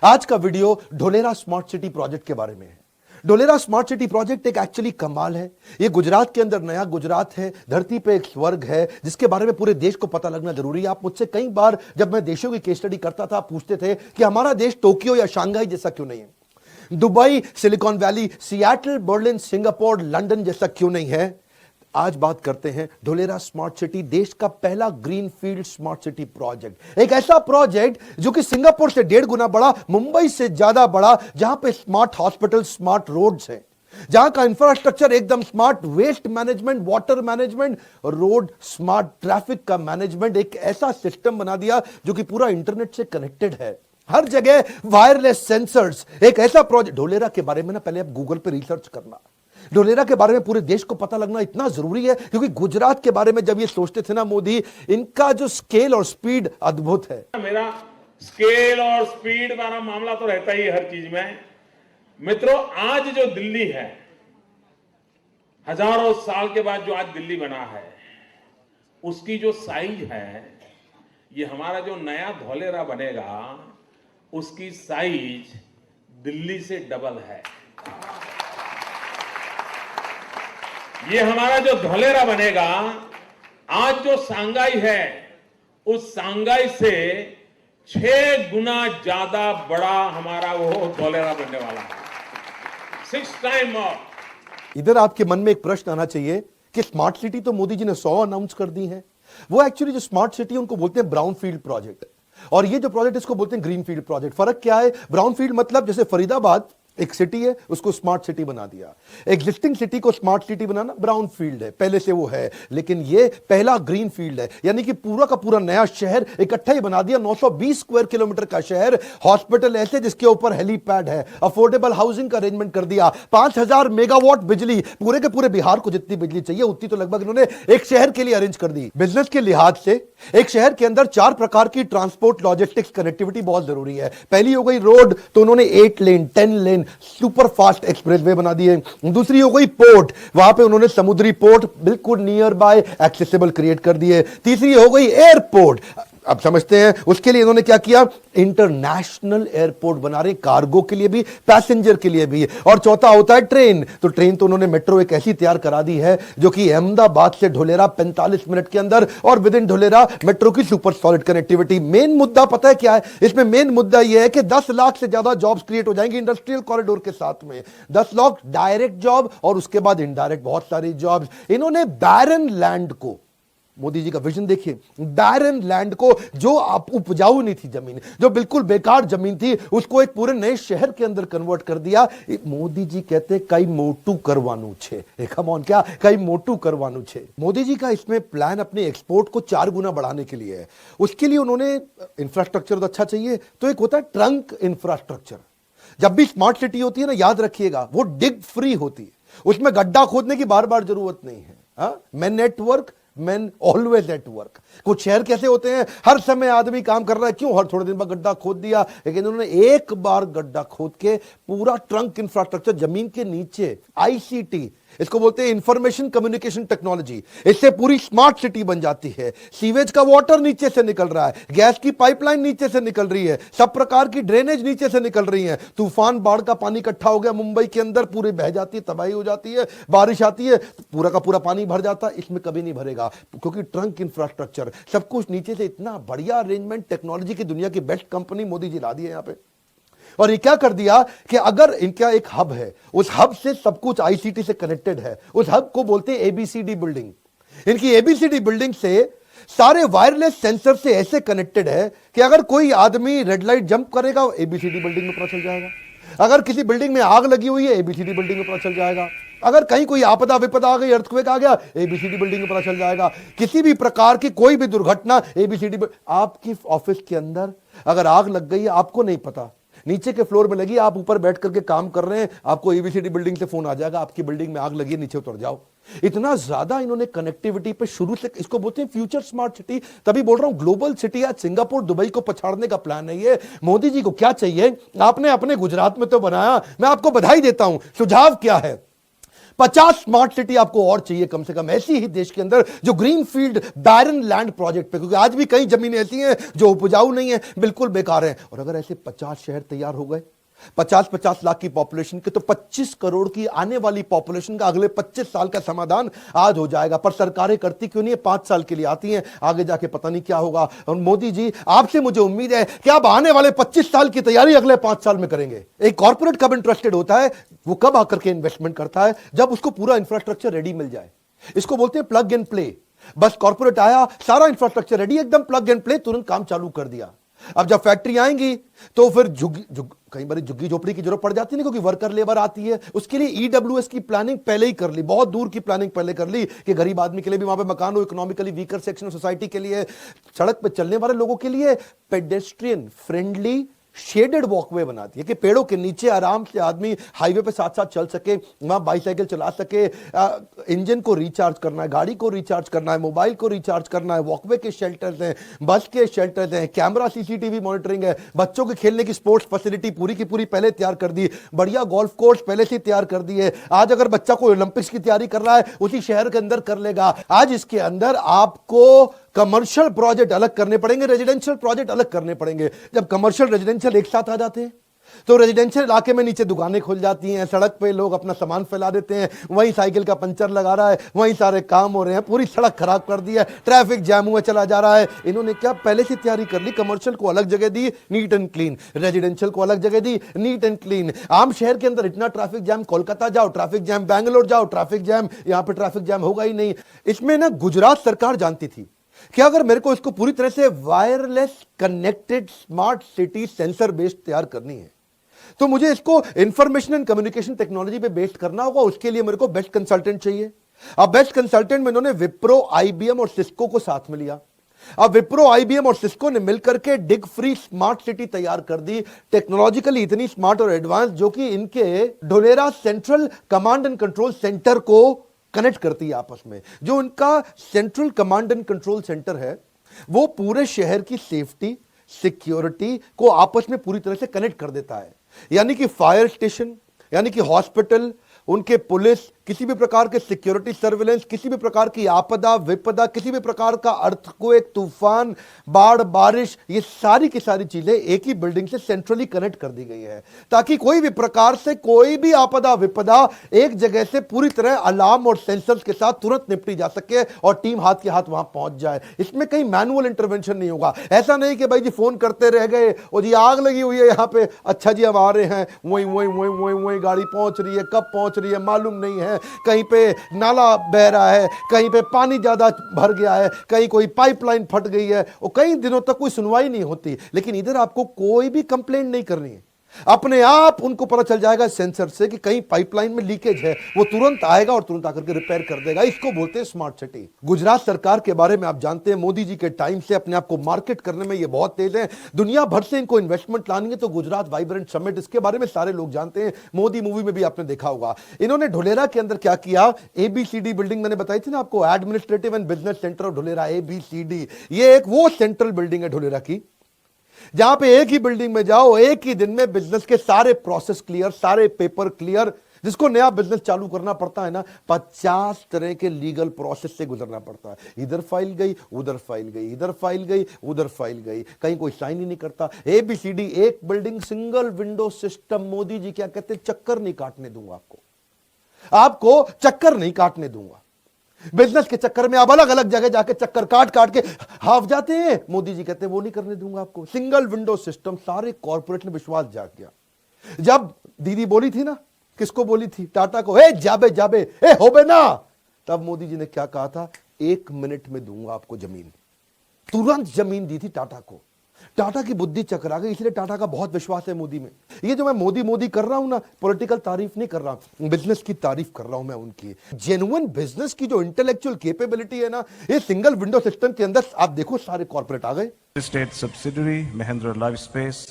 आज का video Dholera smart city project के बारे में है। ढोलेरा स्मार्ट सिटी प्रोजेक्ट एक एक्चुअली कमाल है। ये गुजरात के अंदर नया गुजरात है, धरती पे एक स्वर्ग है जिसके बारे में पूरे देश को पता लगना जरूरी है। आप मुझसे कई बार जब मैं देशों की केस स्टडी करता था पूछते थे कि हमारा देश टोक्यो या शंघाई जैसा क्यों नहीं है, Dubai, silicon valley, Seattle, Berlin, Singapore, London जैसा क्यों नहीं है। आज बात करते हैं ढोलेरा स्मार्ट सिटी, देश का पहला ग्रीनफील्ड स्मार्ट सिटी प्रोजेक्ट। एक ऐसा प्रोजेक्ट जो कि सिंगापुर से 1.5 गुना बड़ा, मुंबई से ज्यादा बड़ा, जहां पे स्मार्ट हॉस्पिटल, स्मार्ट रोड्स हैं, जहां का इंफ्रास्ट्रक्चर एकदम smart, waste management, water management, road smart, traffic का मैनेजमेंट, एक ऐसा सिस्टम बना दिया जो कि पूरा इंटरनेट से कनेक्टेड है। हर जगह वायरलेस सेंसर्स, एक ऐसा प्रोजेक्ट। ढोलेरा के बारे में ना पहले आप गूगल पे रिसर्च करना। ढोलेरा के बारे में पूरे देश को पता लगना इतना जरूरी है क्योंकि गुजरात के बारे में जब ये सोचते थे ना मोदी, इनका जो स्केल और स्पीड अद्भुत है। मेरा स्केल और स्पीड वाला मामला तो रहता ही है हर चीज में। मित्रों, आज जो दिल्ली है, हजारों साल के बाद जो आज दिल्ली बना है, उसकी जो साइज है, ये हमारा जो नया ढोलेरा बनेगा उसकी साइज दिल्ली से डबल है। ये हमारा जो ढोलेरा बनेगा, आज जो सांगाई है, उस सांगाई से 6 गुना ज्यादा बड़ा हमारा वो ढोलेरा बनने वाला है। 6 टाइम more। इधर आपके मन में एक प्रश्न आना चाहिए कि स्मार्ट सिटी तो मोदी जी ने 100 अनाउंस कर दी है। वो एक्चुअली जो स्मार्ट सिटी उनको बोलते हैं ब्राउन फील्ड प्रोजेक्ट, और ये जो प्रोजेक्ट इसको बोलते हैं ग्रीन फील्ड प्रोजेक्ट। फर्क क्या है? ब्राउन फील्ड मतलब जैसे फरीदाबाद एक सिटी है, उसको स्मार्ट सिटी बना दिया। एग्जिस्टिंग सिटी को स्मार्ट सिटी बनाना ब्राउन फील्ड है, पहले से वो है, लेकिन ये पहला ग्रीन फील्ड है, यानी कि पूरा का पूरा नया शहर इकट्ठा ही बना दिया। 920 स्क्वायर किलोमीटर का शहर, हॉस्पिटल ऐसे जिसके ऊपर हेलीपैड है, अफोर्डेबल हाउसिंग का अरेंजमेंट कर दिया, 5000 मेगावाट बिजली, पूरे के पूरे बिहार को जितनी बिजली चाहिए उतनी तो लगभग इन्होंने एक शहर के लिए अरेंज कर दी। बिजनेस के लिहाज से एक शहर के अंदर 4 प्रकार की ट्रांसपोर्ट लॉजिस्टिक्स कनेक्टिविटी बहुत जरूरी है। पहली हो गई रोड, तो उन्होंने 8 लेन 10 लेन सुपर फास्ट एक्सप्रेसवे बना दिए। दूसरी हो गई पोर्ट, वहां पे उन्होंने समुद्री पोर्ट बिल्कुल नियर बाय एक्सेसिबल क्रिएट कर दिए। तीसरी हो गई एयरपोर्ट, अब समझते हैं उसके लिए इन्होंने क्या किया, इंटरनेशनल एयरपोर्ट बना रहे, कार्गो के लिए भी, पैसेंजर के लिए भी। और चौथा होता है ट्रेन, तो ट्रेन तो उन्होंने मेट्रो एक ऐसी तैयार करा दी है जो कि अहमदाबाद से ढोलेरा 45 मिनट के अंदर, और विद इन ढोलेरा मेट्रो की सुपर सॉलिड कनेक्टिविटी। मेन मुद्दा पता है क्या है इसमें? मेन मुद्दा यह है कि 10 लाख से ज्यादा जॉब्स क्रिएट हो जाएंगे इंडस्ट्रियल कॉरिडोर के साथ में। 10 लाख डायरेक्ट जॉब और उसके बाद इनडायरेक्ट बहुत सारी जॉब्स। इन्होंने बैरन लैंड को, मोदी जी का विजन देखिए, बैरन लैंड को, जो आप उपजाऊ नहीं थी जमीन, जो बिल्कुल बेकार जमीन थी, उसको एक पूरे नए शहर के अंदर कन्वर्ट कर दिया। मोदी जी कहते हैं कई मोटू करवानू छे, कम ऑन, क्या कई मोटू करवानू छे। मोदी जी का इसमें प्लान अपने एक्सपोर्ट को 4 गुना बढ़ाने के लिए है। उसके लिए उन्होंने इंफ्रास्ट्रक्चर तो अच्छा चाहिए, तो एक होता है ट्रंक इंफ्रास्ट्रक्चर। जब भी स्मार्ट सिटी होती है ना, याद रखिएगा, वो डिग फ्री होती है, उसमें गड्ढा खोदने की बार बार जरूरत नहीं है। मैं network man always at work. कुछ शहर कैसे होते हैं, हर समय आदमी काम कर रहा है, क्यों, हर थोड़े दिन बाद गड्ढा खोद दिया। लेकिन उन्होंने एक बार गड्ढा खोद के पूरा ट्रंक इंफ्रास्ट्रक्चर जमीन के नीचे, आईसीटी, इसको बोलते हैं इंफॉर्मेशन कम्युनिकेशन टेक्नोलॉजी, इससे पूरी स्मार्ट सिटी बन जाती है। सीवेज का वाटर नीचे से निकल रहा है, गैस की पाइपलाइन नीचे से निकल रही है, सब प्रकार की ड्रेनेज नीचे से निकल रही है। तूफान, बाढ़ का पानी इकट्ठा हो गया मुंबई के अंदर, पूरी बह जाती है, तबाही हो जाती है, बारिश आती है, पूरा का पूरा पानी भर जाता है। इसमें कभी नहीं भरेगा क्योंकि ट्रंक इंफ्रास्ट्रक्चर, सब कुछ नीचे से, इतना बढ़िया अरेंजमेंट, टेक्नोलॉजी की दुनिया की बेस्ट कंपनी मोदी जी ला दी है यहां पे। और ये क्या कर दिया कि अगर इनका एक हब है, उस हब से सब कुछ आईसीटी से कनेक्टेड है, उस हब को बोलते हैं एबीसीडी बिल्डिंग। इनकी एबीसीडी बिल्डिंग से सारे वायरलेस सेंसर से ऐसे कनेक्टेड है कि अगर कोई आदमी रेड लाइट जंप करेगा, एबीसीडी बिल्डिंग में पता चल जाएगा। अगर किसी बिल्डिंग में आग लगी हुई है, एबीसीडी बिल्डिंग में पता चल जाएगा। अगर कहीं कोई आपदा विपदा आ गई, अर्थक्वेक आ गया, एबीसीडी बिल्डिंग में पता चल जाएगा। किसी भी प्रकार की कोई भी दुर्घटना, एबीसीडी। आपकी ऑफिस के अंदर अगर आग लग गई है, आपको नहीं पता, नीचे के फ्लोर में लगी, आप ऊपर बैठ करके काम कर रहे हैं, आपको एबीसीडी बिल्डिंग से फोन आ जाएगा, आपकी बिल्डिंग में आग लगी है, नीचे उतर जाओ। इतना ज्यादा इन्होंने कनेक्टिविटी पे शुरू से, इसको बोलते हैं फ्यूचर स्मार्ट सिटी। तभी बोल रहा हूं ग्लोबल सिटी। आज सिंगापुर, दुबई को पछाड़ने का प्लान है ये। मोदी जी को क्या चाहिए, आपने अपने गुजरात में तो बनाया, मैं आपको बधाई देता हूं। सुझाव क्या है? 50 स्मार्ट सिटी आपको और चाहिए कम से कम ऐसी ही देश के अंदर जो green field barren land project पे, क्योंकि आज भी कई जमीनें ऐसी हैं जो उपजाऊ नहीं है, बिल्कुल बेकार है। और अगर ऐसे 50 शहर तैयार हो गए 50-50 लाख की पॉपुलेशन के, तो 25 करोड़ की आने वाली पॉपुलेशन का अगले 25 साल का समाधान आज हो जाएगा। पर सरकारें करती क्यों नहीं है? 5 साल के लिए आती हैं, आगे जाके पता नहीं क्या होगा। और मोदी जी, आपसे मुझे उम्मीद है कि आप आने वाले 25 साल की तैयारी अगले 5 साल में करेंगे। एक कॉर्पोरेट कब इंटरेस्टेड होता है? वो कब आकर के इन्वेस्टमेंट करता है? जब उसको पूरा इंफ्रास्ट्रक्चर रेडी मिल जाए। इसको बोलते हैं प्लग एंड प्ले। बस कॉर्पोरेट आया, सारा इंफ्रास्ट्रक्चर रेडी, एकदम प्लग एंड प्ले, तुरंत काम चालू कर दिया। अब जब फैक्ट्री आएंगी तो फिर कई बार झुग्गी झोपड़ी की जरूरत पड़ जाती है, क्योंकि वर्कर लेबर आती है। उसके लिए ईडब्ल्यूएस की प्लानिंग पहले ही कर ली, बहुत दूर की प्लानिंग पहले कर ली कि गरीब आदमी के लिए भी वहां पे मकान हो, economically weaker section of society के लिए, सड़क पे चलने वाले लोगों के लिए पेडेस्ट्रियन फ्रेंडली शेडेड वॉकवे बनाती है कि पेड़ों के नीचे आराम से आदमी हाईवे पे साथ साथ चल सके, वहां बाइसाइकिल चला सके, इंजन को रिचार्ज करना है, गाड़ी को रिचार्ज करना है, मोबाइल को रिचार्ज करना है। वॉकवे के शेल्टर्स हैं, बस के शेल्टर्स हैं, कैमरा सीसीटीवी मॉनिटरिंग है, बच्चों के खेलने की स्पोर्ट्स फैसिलिटी पूरी की पूरी पहले तैयार कर दी, बढ़िया गोल्फ कोर्स पहले से तैयार कर दिए। आज अगर बच्चा कोई ओलंपिक्स की तैयारी कर रहा है, उसी शहर के अंदर कर लेगा। आज इसके अंदर आपको कमर्शियल प्रोजेक्ट अलग करने पड़ेंगे, रेजिडेंशियल प्रोजेक्ट अलग करने पड़ेंगे। जब कमर्शियल रेजिडेंशियल एक साथ आ जाते हैं तो रेजिडेंशियल इलाके में नीचे दुकानें खुल जाती हैं, सड़क पे लोग अपना सामान फैला देते हैं, वहीं साइकिल का पंचर लगा रहा है, वहीं सारे काम हो रहे हैं, पूरी सड़क खराब कर दी है, ट्रैफिक जैम हुआ चला जा रहा है। इन्होंने क्या पहले से तैयारी कर ली? कमर्शियल को अलग जगह दी, नीट एंड क्लीन, रेजिडेंशियल को अलग जगह दी, नीट एंड क्लीन। आम शहर के अंदर इतना ट्रैफिक जैम, कोलकाता जाओ ट्रैफिक जैम, बैंगलोर जाओ ट्रैफिक जैम, यहां पर ट्रैफिक जैम होगा ही नहीं। इसमें ना गुजरात सरकार जानती थी कि अगर मेरे को इसको पूरी तरह से wireless connected smart city sensor based तैयार करनी है, तो मुझे इसको इंफॉर्मेशन एंड कम्युनिकेशन टेक्नोलॉजी पे बेस्ड करना होगा। उसके लिए मेरे को बेस्ट कंसल्टेंट चाहिए। अब बेस्ट कंसल्टेंट में इन्होंने विप्रो, आईबीएम और सिस्को को साथ में लिया। अब विप्रो, आईबीएम और सिस्को ने मिलकर के डिग फ्री स्मार्ट सिटी तैयार कर दी, टेक्नोलॉजिकली इतनी स्मार्ट और एडवांस, जो कि इनके Dholera central command and control centre को कनेक्ट करती है आपस में। जो उनका central command and control centre है, वो पूरे शहर की सेफ्टी, सिक्योरिटी को आपस में पूरी तरह से कनेक्ट कर देता है। यानी कि फायर स्टेशन, यानी कि हॉस्पिटल, उनके पुलिस, किसी भी प्रकार के सिक्योरिटी सर्विलेंस, किसी भी प्रकार की आपदा विपदा, किसी भी प्रकार का अर्थक्वेक, तूफान, बाढ़, बारिश, ये सारी की सारी चीजें एक ही बिल्डिंग से सेंट्रली कनेक्ट कर दी गई है, ताकि कोई भी प्रकार से कोई भी आपदा विपदा एक जगह से पूरी तरह अलार्म और सेंसर्स के साथ तुरंत निपटी जा सके और टीम हाथ के हाथ वहां पहुंच जाए। इसमें कहीं मैनुअल इंटरवेंशन नहीं होगा। ऐसा नहीं कि भाई जी फोन करते रह गए और जी आग लगी हुई है यहां पे, अच्छा जी हम आ रहे हैं, वही वही वही वही वही गाड़ी पहुंच रही है, कब पहुंच रही है मालूम नहीं है, कहीं पे नाला बह रहा है, कहीं पे पानी ज्यादा भर गया है, कहीं कोई पाइपलाइन फट गई है, और कई दिनों तक कोई सुनवाई नहीं होती। लेकिन इधर आपको कोई भी कंप्लेंट नहीं करनी है, अपने आप उनको पता चल जाएगा सेंसर से कि कहीं पाइपलाइन में लीकेज है, वो तुरंत आएगा और तुरंत आकर के रिपेयर कर देगा। इसको बोलते हैं स्मार्ट सिटी। गुजरात सरकार के बारे में आप जानते हैं, मोदी जी के टाइम से अपने आप को मार्केट करने में ये बहुत तेज है। दुनिया भर से इनको इन्वेस्टमेंट लानी है, तो गुजरात वाइब्रेंट समिट, इसके बारे में सारे लोग जानते हैं, मोदी मूवी में भी आपने देखा होगा। इन्होंने ढोलेरा के अंदर क्या किया, एबीसीडी बिल्डिंग मैंने बताई थी ना आपको, administrative and business centre of Dholera, ABCD. ये एक वो सेंट्रल बिल्डिंग है ढोलेरा की, जहां पे एक ही बिल्डिंग में जाओ, एक ही दिन में बिजनेस के सारे प्रोसेस क्लियर, सारे पेपर क्लियर। जिसको नया बिजनेस चालू करना पड़ता है ना, 50 तरह के लीगल प्रोसेस से गुजरना पड़ता है। इधर फाइल गई, उधर फाइल गई, इधर फाइल गई, उधर फाइल गई, कहीं कोई साइन ही नहीं करता। एबीसीडी, एक building, single window system. Modi ji क्या कहते हैं, चक्कर नहीं काटने दूंगा आपको चक्कर नहीं काटने दूंगा। बिजनेस के चक्कर में आप अलग अलग जगह जाके चक्कर काट काट के हाफ जाते हैं, मोदी जी कहते हैं वो नहीं करने दूंगा आपको। सिंगल विंडो सिस्टम, सारे कॉर्पोरेट में विश्वास जाग गया। जब दीदी बोली थी ना, किसको बोली थी, टाटा को, ए जाबे जाबे, ए होबे ना, तब मोदी जी ने क्या कहा था, 1 मिनट में दूंगा आपको जमीन। तुरंत जमीन दी थी टाटा को। टाटा की बुद्धि चकरा गई, इसलिए टाटा का बहुत विश्वास है मोदी में। ये जो मैं मोदी मोदी कर रहा हूं ना, पॉलिटिकल तारीफ नहीं कर रहा, बिजनेस की तारीफ कर रहा हूं मैं उनकी। जेन्युइन बिजनेस की जो इंटेलेक्चुअल कैपेबिलिटी है ना, ये सिंगल विंडो सिस्टम के अंदर आप देखो सारे कॉर्पोरेट आ गए। State subsidiary Mahindra Lifespace,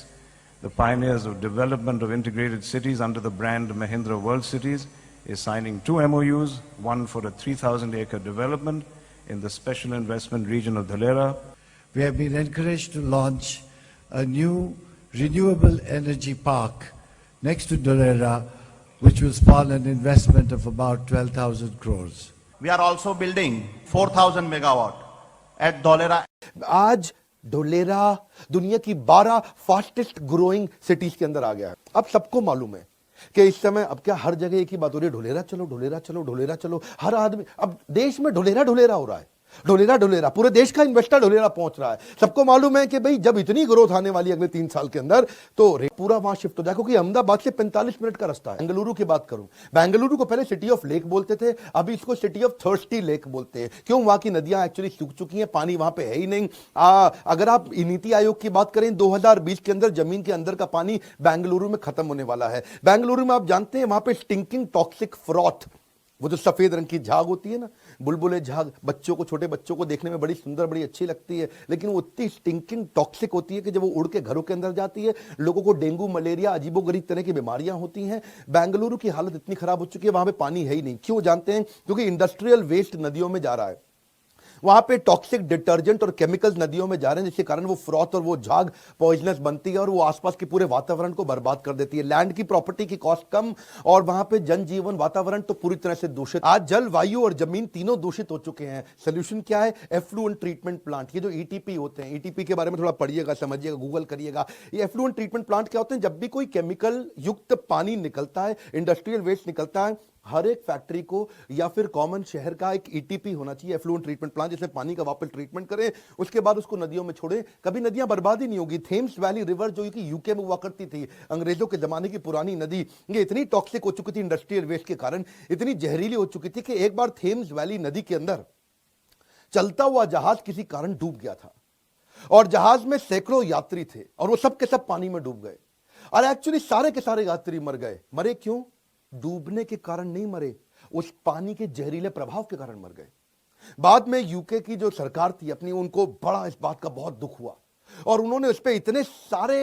the pioneers of development of integrated cities under the brand Mahindra World Cities, is signing 2 MOUs, one for a 3,000-acre development in the special investment region of Dholera. We have been encouraged to launch a new renewable energy park next to Dholera which will spawn an investment of about 12,000 crores. We are also building 4,000 megawatt at Dholera. आज ढोलेरा दुनिया की 12 fastest growing cities के अंदर आ गया है। अब सबको मालूम है कि इस समय अब क्या हर जगह एक ही बात हो रही है, ढोलेरा चलो, ढोलेरा चलो, ढोलेरा चलो। हर आदमी अब देश में ढोलेरा ढोलेरा हो रहा है, ढोलेरा ढोलेरा, पूरे देश का इन्वेस्टर ढोलेरा पहुंच रहा है। सबको मालूम है कि भाई जब इतनी ग्रोथ आने वाली है अगले 3 साल के अंदर, तो पूरा वहां शिफ्ट हो जाए, क्योंकि अहमदाबाद से 45 मिनट का रास्ता है। बेंगलुरु की बात करूं, बेंगलुरु को पहले सिटी ऑफ लेक बोलते थे, अभी इसको सिटी ऑफ थर्स्टी लेक बोलते हैं। क्यों? वहां की नदियां एक्चुअली सूख चुकी हैं, पानी वहां पे है ही नहीं। अगर आप नीति आयोग की बात करें, 2020 के अंदर जमीन के अंदर का पानी बेंगलुरु में खत्म होने वाला है। बेंगलुरु में आप जानते हैं वहां पे स्टिंकिंग टॉक्सिक फ्रॉथ, वो जो सफेद रंग की झाग होती है ना, बुलबुले झाग, बच्चों को, छोटे बच्चों को देखने में बड़ी सुंदर, बड़ी अच्छी लगती है, लेकिन वो इतनी स्टिंकिंग टॉक्सिक होती है कि जब वो उड़ के घरों के अंदर जाती है, लोगों को डेंगू, मलेरिया, अजीबोगरीब तरह की बीमारियां होती हैं। बेंगलुरु की हालत इतनी खराब हो चुकी है, वहां पे पानी है ही नहीं। क्यों जानते हैं? क्योंकि इंडस्ट्रियल वेस्ट नदियों में जा रहा है, वहां पे टॉक्सिक डिटर्जेंट और केमिकल्स नदियों में जा रहे हैं, जिसके कारण वो फ्रॉथ और वो झाग पॉइजनस बनती है और वो आसपास के पूरे वातावरण को बर्बाद कर देती है। लैंड की प्रॉपर्टी की कॉस्ट कम और वहां पे जनजीवन, वातावरण तो पूरी तरह से दूषित। आज जल, वायु और जमीन तीनों दूषित हो चुके हैं। सोल्यूशन क्या है? Effluent treatment plant. ये जो ईटीपी होते हैं, ईटीपी के बारे में थोड़ा पढ़िएगा, समझिएगा, गूगल करिएगा। ये एफ्लुएंट ट्रीटमेंट प्लांट क्या होते हैं? जब भी कोई केमिकल युक्त पानी निकलता है, इंडस्ट्रियल वेस्ट निकलता है, हर एक फैक्ट्री को या फिर कॉमन शहर का एक ईटीपी होना चाहिए, एफ्लुएंट ट्रीटमेंट प्लांट, जिससे पानी का वापस ट्रीटमेंट करें, उसके बाद उसको नदियों में छोड़ें। कभी नदियां बर्बाद ही नहीं होगी। थेम्स वैली रिवर जो कि यूके में हुआ करती थी, अंग्रेजों के जमाने की पुरानी नदी, ये इतनी टॉक्सिक हो चुकी थी इंडस्ट्रियल वेस्ट के कारण, इतनी जहरीली हो चुकी थी कि एक बार थेम्स वैली नदी के अंदर चलता हुआ जहाज किसी कारण डूब गया था और जहाज में सैकड़ों यात्री थे और वो सब के सब पानी में डूब गए। और एक्चुअली सारे के सारे यात्री मर गए। मरे क्यों? डूबने के कारण नहीं मरे, उस पानी के जहरीले प्रभाव के कारण मर गए। बाद में यूके की जो सरकार थी अपनी, उनको बड़ा इस बात का बहुत दुख हुआ और उन्होंने उस पर इतने सारे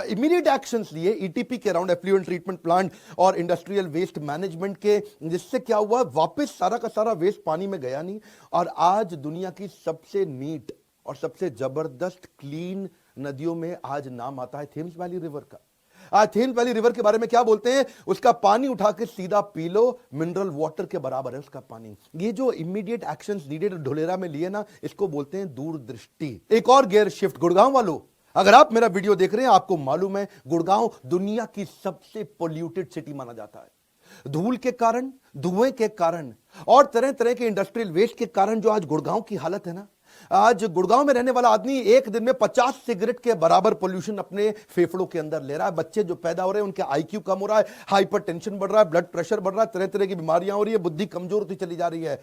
इमीडिएट एक्शंस लिए, ईटीपी के अराउंड, एफ्लुएंट ट्रीटमेंट प्लांट और इंडस्ट्रियल वेस्ट मैनेजमेंट के, जिससे क्या हुआ, वापस सारा का सारा वेस्ट पानी में गया नहीं। और आज दुनिया की सबसे नीट और सबसे जबरदस्त क्लीन नदियों में आज नाम आता है थेम्स वैली रिवर का। आज थेम्स वैली रिवर के बारे में क्या बोलते हैं? उसका पानी उठा के सीधा पी लो, मिनरल वाटर के बराबर है उसका पानी। ये जो इमीडिएट एक्शंस नीडेड ढोलेरा में लिए ना, इसको बोलते हैं दूरदृष्टि। एक और गियर शिफ्ट, गुड़गांव वालों, अगर आप मेरा वीडियो देख रहे हैं, आपको मालूम है गुड़गांव दुनिया की सबसे पोल्यूटेड सिटी माना जाता है। धूल के कारण, धुएं के कारण और तरह तरह के इंडस्ट्रियल वेस्ट के कारण जो आज गुड़गांव की हालत है ना, आज गुड़गांव में रहने वाला आदमी एक दिन में 50 सिगरेट के बराबर पोल्यूशन अपने फेफड़ों के अंदर ले रहा है। बच्चे जो पैदा हो रहे हैं उनके आईक्यू कम हो रहा है, हाइपरटेंशन बढ़ रहा है, ब्लड प्रेशर बढ़ रहा है, तरह तरह की बीमारियां हो रही है, बुद्धि कमजोर होती चली जा रही है।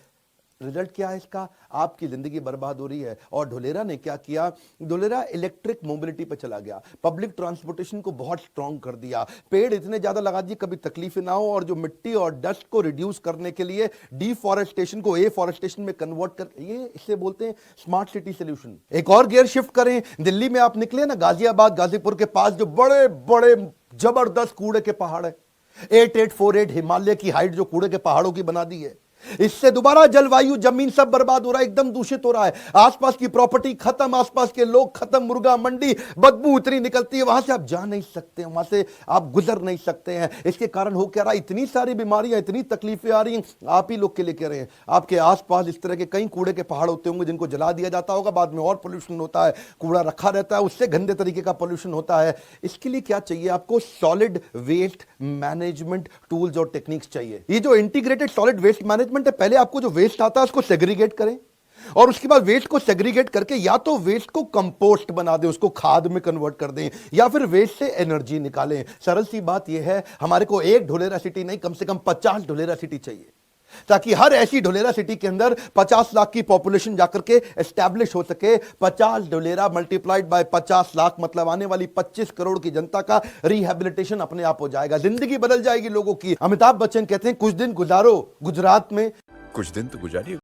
रिजल्ट क्या है इसका? आपकी जिंदगी बर्बाद हो रही है। और ढोलेरा ने क्या किया? ढोलेरा इलेक्ट्रिक मोबिलिटी पे चला गया, पब्लिक ट्रांसपोर्टेशन को बहुत स्ट्रांग कर दिया, पेड़ इतने ज्यादा लगा दिए कभी तकलीफ ना हो, और जो मिट्टी और डस्ट को रिड्यूस करने के लिए डिफॉरेस्टेशन को एफॉरेस्टेशन में कन्वर्ट कर, ये इसे बोलते हैं स्मार्ट सिटी सोल्यूशन। एक और गियर शिफ्ट करें, दिल्ली में आप निकले ना, गाजियाबाद, गाजीपुर के पास जो बड़े बड़े जबरदस्त कूड़े के पहाड़ है, 8848 हिमालय की हाइट जो कूड़े के पहाड़ों की बना दी है, इससे दोबारा जलवायु, जमीन सब बर्बाद हो रहा है, एकदम दूषित हो रहा है। आसपास की प्रॉपर्टी खत्म, आसपास के लोग खत्म, मुर्गा मंडी, बदबू इतनी निकलती है, वहां से आप जा नहीं सकते, वहां से आप गुजर नहीं सकते हैं। इसके कारण हो क्या रहा? इतनी सारी बीमारियां, इतनी तकलीफें आ रही हैं, आप ही लोग के लिए कह रहे हैं। आपके आसपास इस तरह के कई कूड़े के पहाड़ होते होंगे जिनको जला दिया जाता होगा, बाद में और पोल्यूशन होता है, कूड़ा रखा रहता है, उससे गंदे तरीके का पोल्यूशन होता है। इसके लिए क्या चाहिए आपको? सॉलिड वेस्ट मैनेजमेंट टूल्स और टेक्निक्स चाहिए। ये जो इंटीग्रेटेड सॉलिड वेस्ट मैनेजमेंट है, पहले आपको जो वेस्ट आता है उसको सेग्रीगेट करें और उसके बाद वेस्ट को सेग्रीगेट करके या तो वेस्ट को कंपोस्ट बना दें, उसको खाद में कन्वर्ट कर दें, या फिर वेस्ट से एनर्जी निकालें। सरल सी बात यह है, हमारे को एक ढोलेरा सिटी नहीं, कम से कम 50 ढोलेरा सिटी चाहिए, ताकि हर ऐसी ढोलेरा सिटी के अंदर 50 लाख की पॉपुलेशन जाकर के एस्टैब्लिश हो सके। 50 ढोलेरा मल्टीप्लाइड बाय 50 लाख मतलब आने वाली 25 करोड़ की जनता का रिहैबिलिटेशन अपने आप हो जाएगा, जिंदगी बदल जाएगी लोगों की। अमिताभ बच्चन कहते हैं कुछ दिन गुजारो गुजरात में, कुछ दिन तो गुजारिए